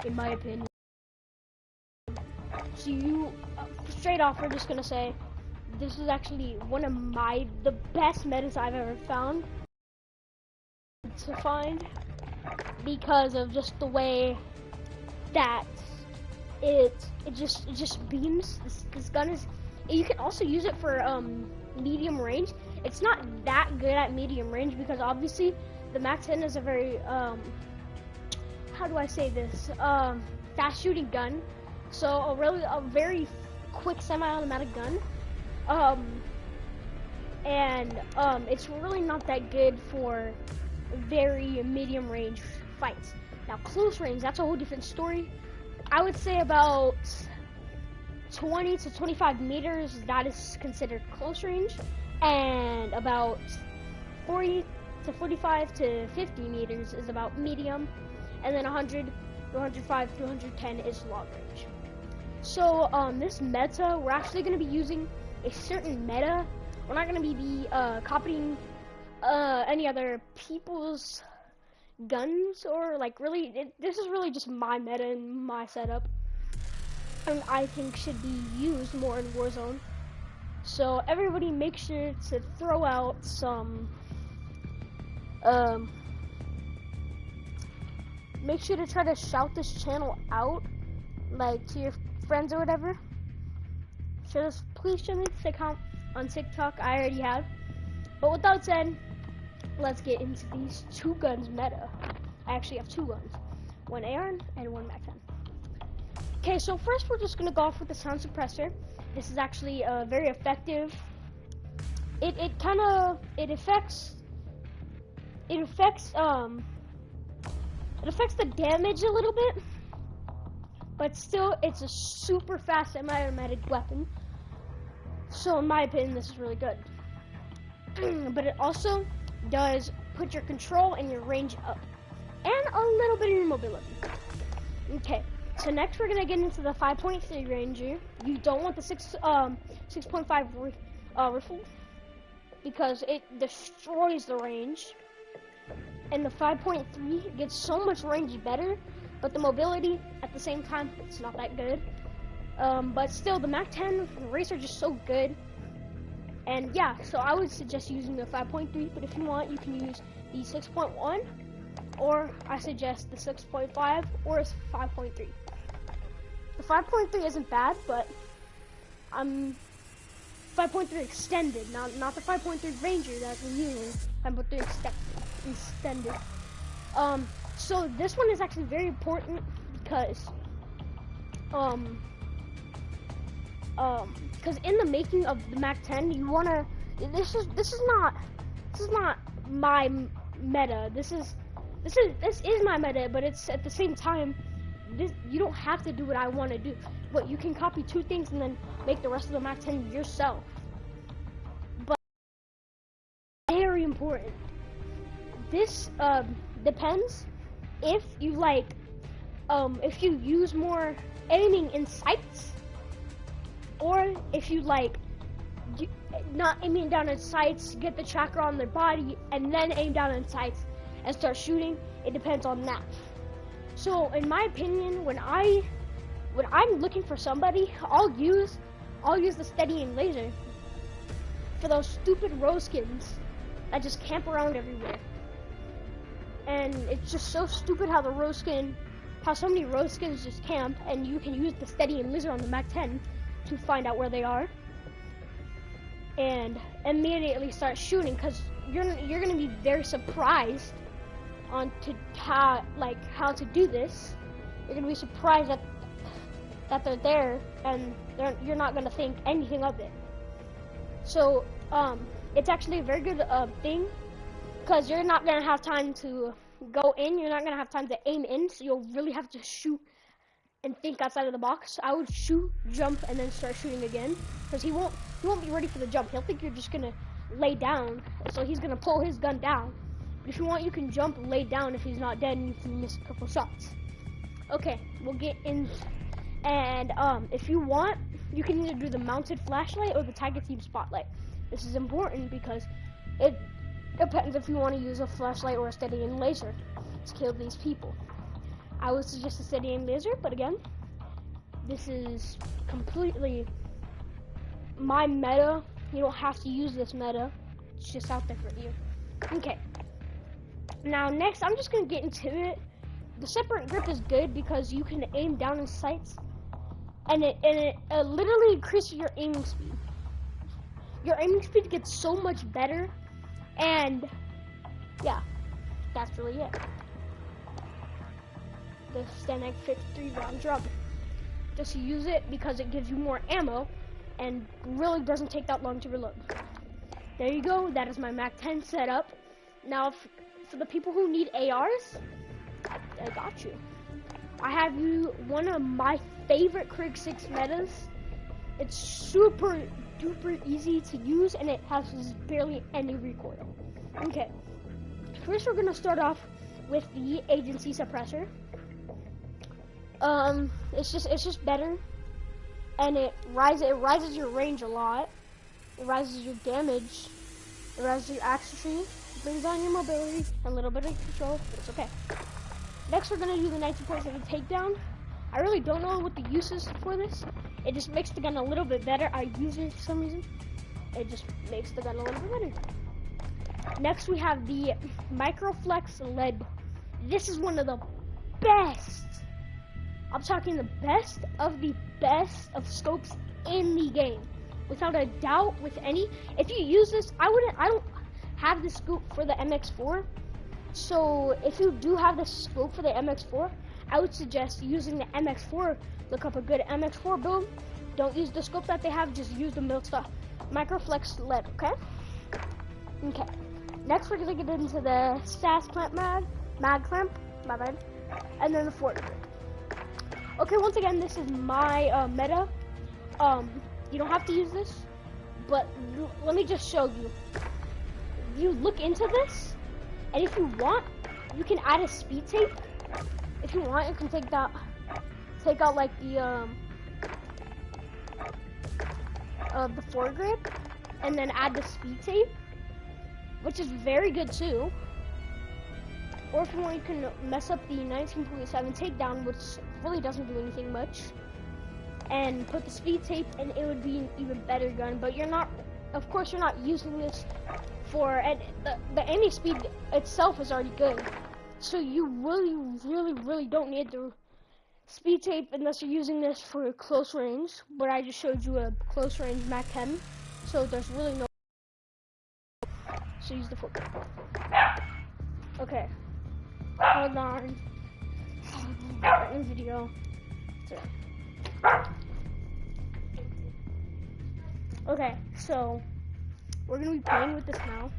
in my opinion. So straight off, we're just gonna say this is actually one of the best metas I've ever found to find, because of just the way that it just beams. This gun is, you can also use it for medium range. It's not that good at medium range because obviously the MAC-10 is a very how do I say this, fast shooting gun. So a very quick semi-automatic gun, and it's really not that good for very medium range fights. Now close range, that's a whole different story. I would say about 20 to 25 meters, that is considered close range, and about 40 to 45 to 50 meters is about medium, and then 100 to 105 to 110 is long range. So this meta, we're actually going to be using a certain meta. We're not going to be copying any other people's guns, or like really, this is really just my meta and my setup, and I think should be used more in Warzone. So everybody make sure to throw out some, make sure to try to shout this channel out, like to your friends or whatever. Please show me the account on TikTok. I already have. But with that said, let's get into these two guns meta. I actually have two guns, one AR and one MAC-10. Okay, so first we're just gonna go off with the sound suppressor. This is actually very effective. It affects the damage a little bit, but still it's a super fast semi-automatic weapon. So in my opinion, this is really good. But it also does put your control and your range up, and a little bit of your mobility. Okay, so next we're gonna get into the 5.3 Ranger. You don't want the 6.5 rifle because it destroys the range, and the 5.3 gets so much range better, but the mobility at the same time, it's not that good. But still, the MAC-10 race are just so good. And yeah, so I would suggest using the 5.3, but if you want, you can use the 6.1, or I suggest the 6.5 or 5.3. The 5.3 isn't bad, but 5.3 extended, not the 5.3 Ranger that we're using. 5.3 extended. So this one is actually very important because in the making of the MAC-10, you wanna. This is not my meta. This is my meta, but it's at the same time. You don't have to do what I want to do, but you can copy two things and then make the rest of the MAC-10 yourself. But very important. This depends if you like. If you use more aiming in sights, or if you like not aiming down in sights, get the tracker on their body, and then aim down in sights and start shooting. It depends on that. So in my opinion, when I'm looking for somebody, I'll use the steady aim laser for those stupid rose skins that just camp around everywhere. And it's just so stupid how so many rose skins just camp, and you can use the steady aim laser on the MAC-10 to find out where they are and immediately start shooting, because you're gonna be very surprised on how to do this. You're gonna be surprised that they're there, and you're not gonna think anything of it. So it's actually a very good thing, because you're not gonna have time to go in. You're not gonna have time to aim in, so you'll really have to shoot and think outside of the box. I would shoot, jump, and then start shooting again, because he won't be ready for the jump. He'll think you're just gonna lay down, so he's gonna pull his gun down. But if you want, you can jump, lay down if he's not dead, and you can miss a couple shots. Okay, we'll get in, and if you want, you can either do the mounted flashlight or the Tiger Team spotlight. This is important because it depends if you want to use a flashlight or a steady aim laser to kill these people. I would suggest a steady aim laser, but again, this is completely my meta. You don't have to use this meta. It's just out there for you. Okay. Now next, I'm just gonna get into it. The separate grip is good because you can aim down in sights, and it literally increases your aiming speed. Your aiming speed gets so much better, and yeah, that's really it. The Stanag 53 round drum. Just use it because it gives you more ammo, and really doesn't take that long to reload. There you go. That is my MAC-10 setup. Now, for the people who need ARs, I got you. I have you one of my favorite Krig 6 metas. It's super duper easy to use, and it has barely any recoil. Okay, first we're gonna start off with the agency suppressor. It's just better, and it rises your range a lot. It rises your damage. It rises your accuracy. It brings down your mobility and a little bit of control, but it's okay. Next, we're gonna do the 19.7 takedown. I really don't know what the use is for this. It just makes the gun a little bit better. I use it for some reason. It just makes the gun a little bit better. Next, we have the Microflex lead. This is one of the best. I'm talking the best of scopes in the game, without a doubt. With any, if you use this, I don't have the scope for the MX4. So if you do have the scope for the MX4, I would suggest using the MX4. Look up a good MX4 build. Don't use the scope that they have, just use the build stuff. Microflex lead, okay? Okay. Next we're gonna get into the SAS clamp mag clamp, my bad, and then the fork grip. Okay, once again, this is my meta. You don't have to use this, but let me just show you. You look into this, and if you want, you can add a speed tape. If you want, you can take out like the foregrip, and then add the speed tape, which is very good too. Or if you want, you can mess up the 19.7 takedown, which really doesn't do anything much, and put the speed tape, and it would be an even better gun. But you're not, of course, you're not using this for, and the aiming speed itself is already good. So you really don't need the speed tape unless you're using this for close range. But I just showed you a close range MAC-10, so there's really no. So use the foot. Okay. Hold on. In video. Okay, so we're gonna be playing with this now,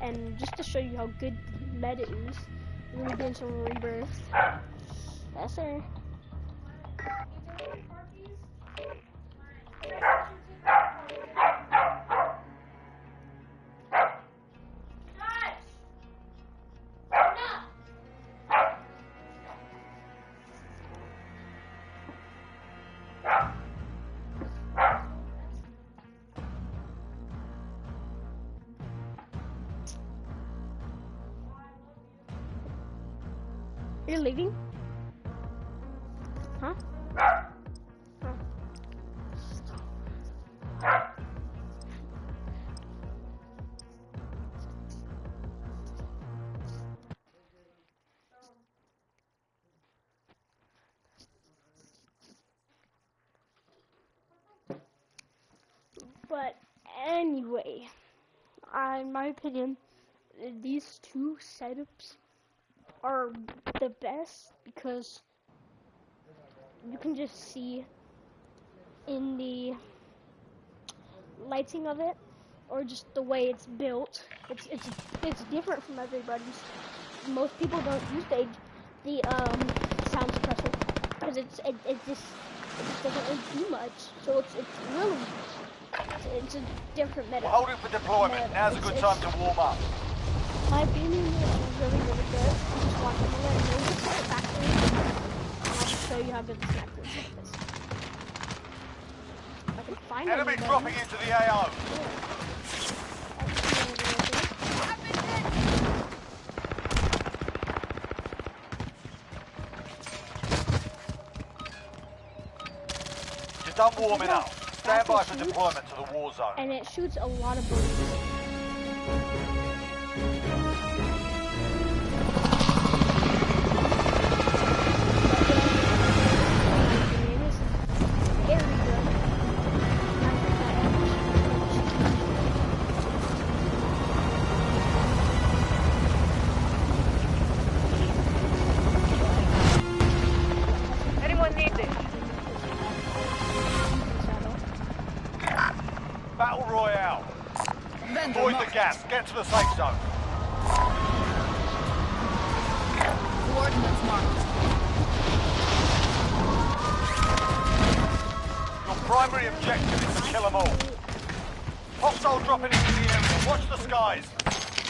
and just to show you how good meta is, we're gonna be doing some rebirth. Yes, sir. You're leaving? Huh? Huh. But anyway, in my opinion, these two setups are the best because you can just see in the lighting of it, or just the way it's built. It's different from everybody's. Most people don't use the sound suppressor because it just doesn't really do much. So it's really it's a different meta. We're holding for deployment. Now's a good time to warm up. My opinion is really good. I'm just watching the letter factory, and I'll just show you how good the snack is like this. If I can find enemy dropping into the AO. You're done warming up. Stand by for shoots, deployment to the war zone. and it shoots a lot of bullets. Anyone need this? Battle Royale. Avoid the gas. Get to the safe zone. Coordinates marked. Your primary objective is to kill them all. Hostile dropping into the area. Watch the skies.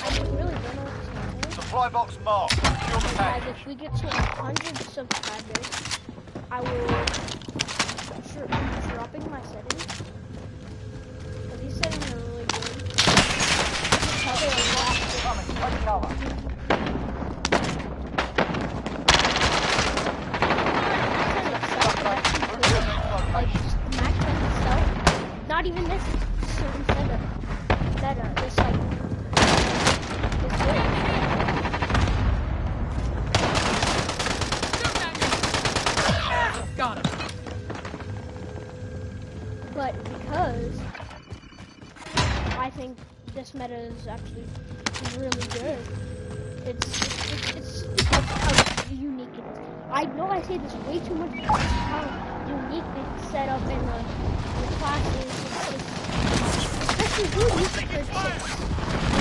I really don't know what's happening. Supply box marked. Secure the Guys, package. if we get to 100 subscribers, I will. I'm dropping my settings. But these settings are really good. Tell they are locked. Like just the Mac 10 itself, not even this certain setup. This like this good. Got him. But because I think this meta is actually really good, it's because how unique it is. I know I say this way too much, but it's how unique the setup and the class is. Especially who uses the Crit 6. I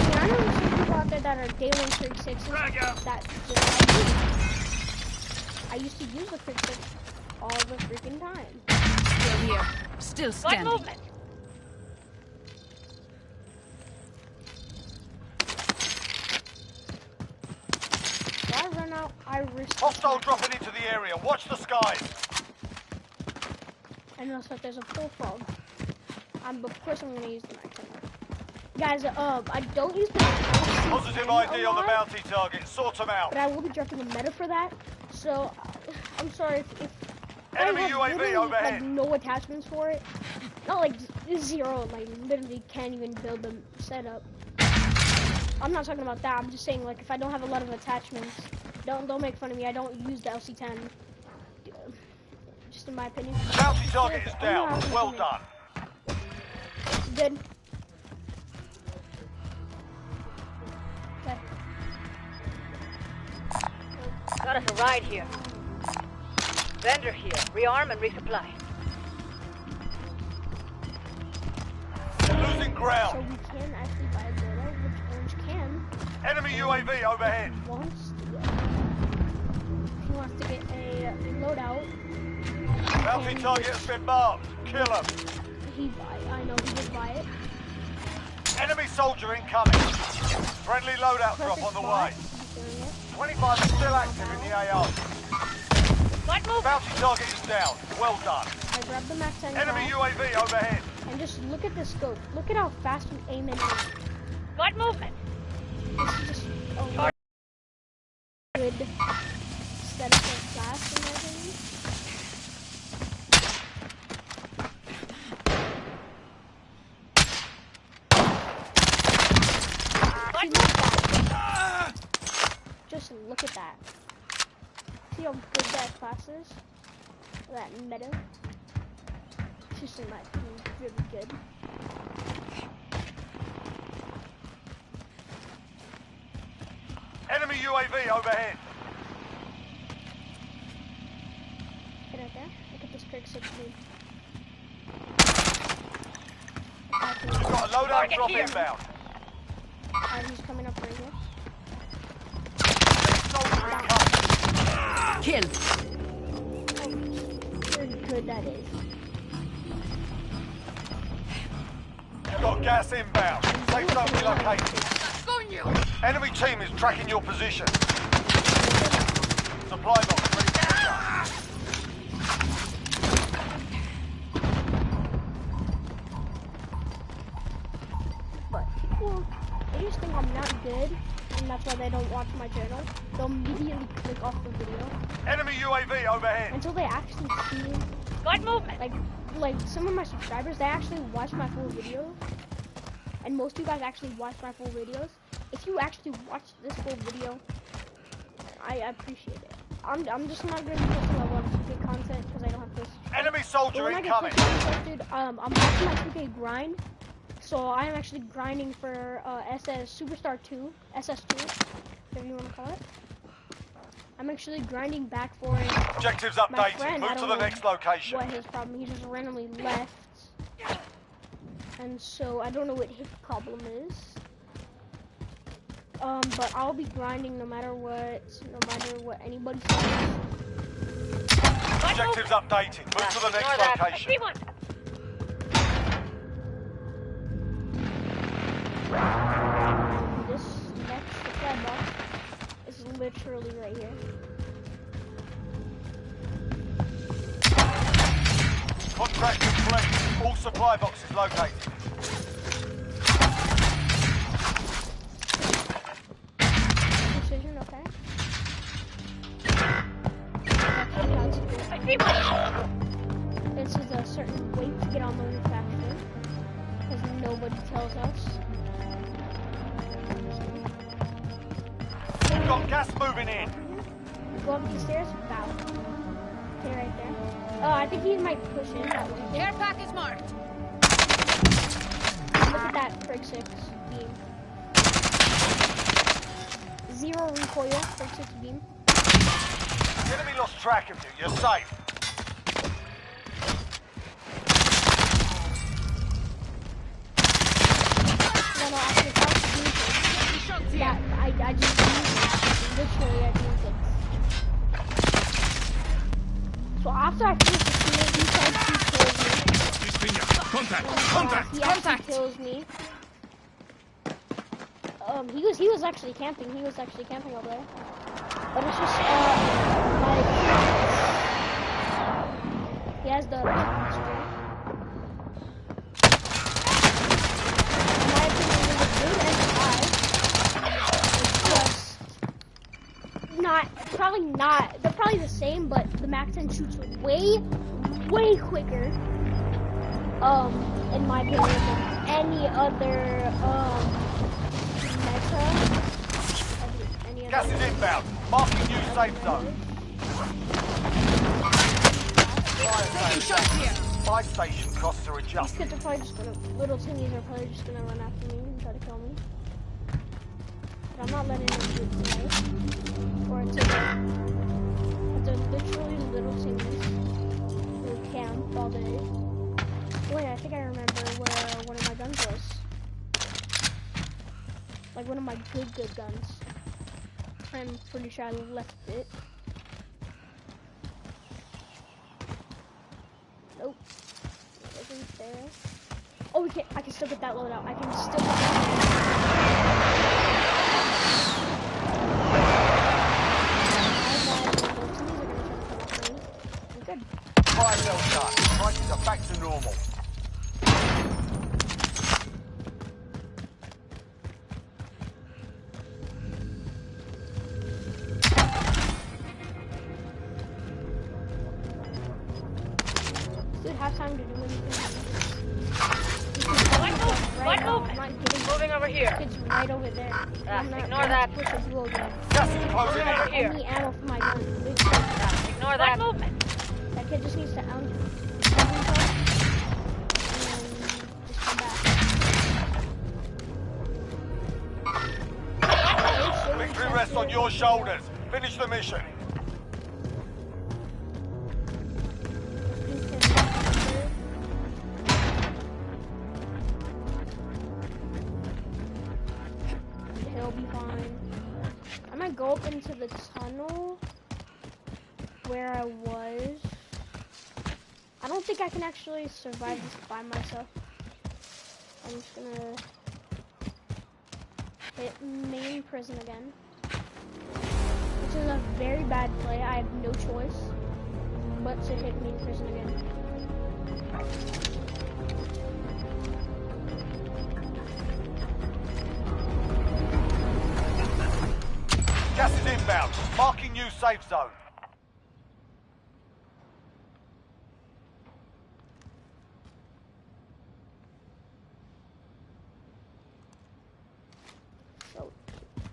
mean, I know there's some people out there that are daily Crit 6s that I used to use the Crit 6 all the freaking time. Still here. Still standing. movement. So I run out, I risk. Hostile dropping into the area. Watch the skies. I know that there's a full fog. Of course I'm gonna use the Mac 10. Guys, I don't use the Positive ID on the bounty target. Sort them out. but I will be dropping a meta for that. So I'm sorry if Enemy I have UAV literally, overhead. like no attachments for it. Not like zero, like literally can't even build the setup. I'm not talking about that. I'm just saying like if I don't have a lot of attachments, don't make fun of me. I don't use the LC10. Just in my opinion. Bounty target is down. Well done. Good. Okay. Got us a ride here. Vendor here. Rearm and resupply. Losing So ground. we can actually buy a Zoda, which Orange can. Enemy UAV overhead. Wants to get. He wants to get a loadout. Bounty target has been marked. Kill him. I know he did buy it. Enemy soldier incoming. Friendly loadout drop Perfect on the spot. way. He's doing it. 25 is still active in the AR. Light move. Bounty target is down. Well done. I grabbed the Mac 10 Enemy class, UAV overhead. and just look at the scope. Look at how fast we aim in. Light movement. This is just a good setup of class in my opinion. See, look at that. Just look at that. See how good that class is? That meta. It's just in my opinion really good. Enemy UAV overhead. Get right there. Look at this Crit 6 dude. We've got a loadout Target drop here. inbound. Alright, he's coming up right here. Soldier incoming. Kill. Oh, very good that is. You've got gas inbound. Safe zone relocated. Enemy team is tracking your position. Supply box ready to pick up. But people, they just think I'm not good, and that's why they don't watch my channel. They'll immediately click off the video Enemy UAV overhead. until they actually see Got movement. Like some of my subscribers, they actually watch my full videos, and most of you guys actually watch my full videos. If you actually watch this full video, I appreciate it. I'm just not gonna be posting a lot of 2K content because I don't have this. Enemy soldier incoming. I'm watching my 2K grind, so I'm actually grinding for SS Superstar 2, SS2, whatever you want to call it. I'm actually grinding back for it. Objectives My updated. friend, Move to the next location. what his problem? He just randomly left, and so I don't know what his problem is. But I'll be grinding no matter what anybody says. Objectives updated. Move to the next location. This next supply box is literally right here. Contract complete. All supply boxes located. Precision, okay. This is a certain weight to get on the roof after, because nobody tells us. We've got gas moving in. Go up the stairs, bow. Okay, right there. I think he might push in that way. Care pack is marked. Look at that Frig 6 beam. 0 recoil, Frig 6 beam. Enemy lost track of you. You're safe. No, actually, that was yeah, I just used it. Literally, I used it. So after I finish the teammate, he said he kills me. Contact! He actually kills me. He was actually camping. He was actually camping over there. But it's just like he has the string. In my opinion, the blue and the eye is just not. They're probably the same, but the Mac 10 shoots way quicker. In my opinion, than any other meta. Gas is inbound. Marking new safe zone. Buy station costs are These adjusted. kids are probably just gonna, little tingies are probably just gonna run after me and try to kill me. But I'm not letting them do it tonight. Or today. But they're literally little tingies who camp all day. Wait, I think I remember where one of my guns was. Like one of my good guns. I'm pretty sure I left it. Nope. It wasn't there. Oh, I can still get that loadout. I can still get that. I'm good. Fire cell shut. Prices are back to normal. Have time to do anything. Moving over here. It's right over there. Ignore that. Gas is closing in. Any ammo for my gun. Ignore that. Movement. That kid just needs to out himself and just come back. Victory rests on your shoulders. Finish the mission. He'll be fine. I'm gonna go up into the tunnel where I was. I don't think I can actually survive this by myself. I'm just gonna hit main prison again. Which is a very bad play. I have no choice but to hit main prison again. Gas is inbound. Marking new safe zone.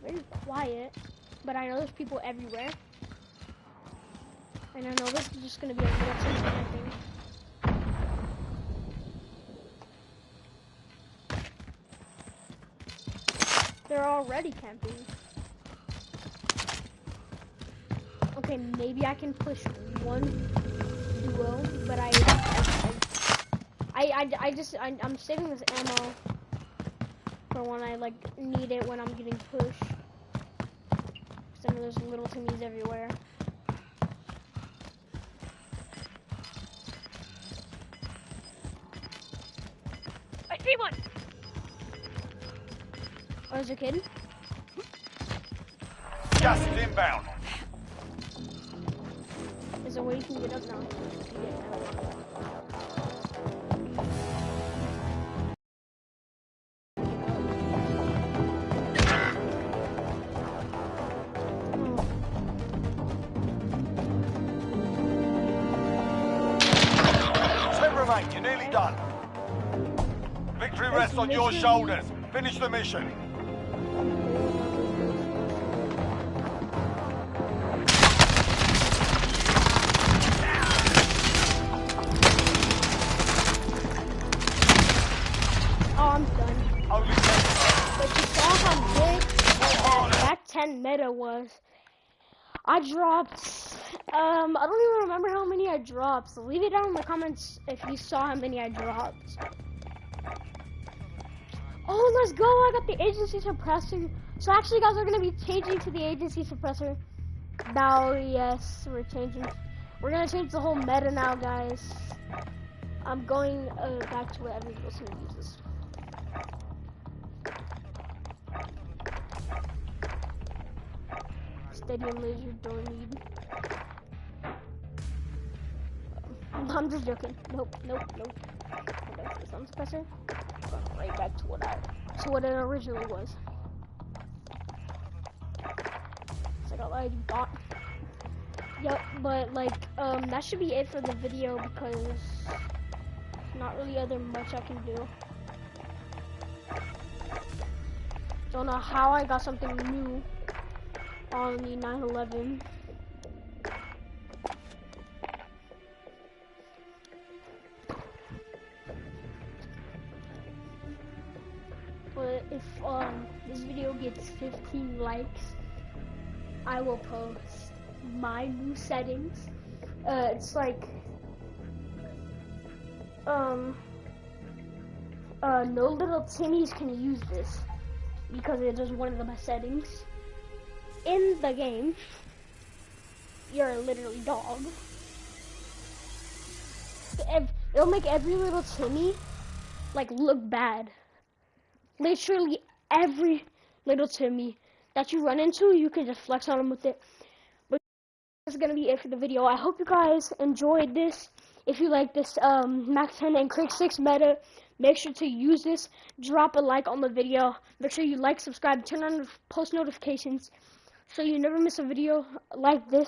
very quiet, but I know there's people everywhere. And I know this is just gonna be a little too camping. They're already camping. Okay, maybe I can push one duo, but I'm saving this ammo for when I like need it when I'm getting pushed. Cause I know there's little Timmies everywhere. I see one! Oh, there's a kid? Gas is inbound. There's a way you can get up now. You're nearly done. Victory rests on your shoulders. Finish the mission. Oh, I'm done. Only 10. But you saw how big that back 10 meta was. I dropped, I don't even remember how many I dropped. So leave it down in the comments if you saw how many I dropped. Oh, let's go. I got the agency suppressor. So actually, guys, we're going to be changing to the agency suppressor. Now, yes, we're changing. We're going to change the whole meta now, guys. I'm going back to what everyone else uses. Stadium laser don't need. I'm just joking. Nope. Go back to the sound suppressor. Going right back to what it originally was. It's like a lighting bot. Yep, but like that should be it for the video because not really other much I can do. Don't know how I got something new on the 911. But if this video gets 15 likes, I will post my new settings. It's like no little Timmies can use this because it is one of the best settings in the game. You're literally dog. It'll make every little Timmy like look bad. Literally every little Timmy that you run into, you can just flex on them with it. But that's gonna be it for the video. I hope you guys enjoyed this. If you like this Mac 10 and Craig 6 meta, make sure to use this. Drop a like on the video. Make sure you like, subscribe, turn on post notifications so you never miss a video like this.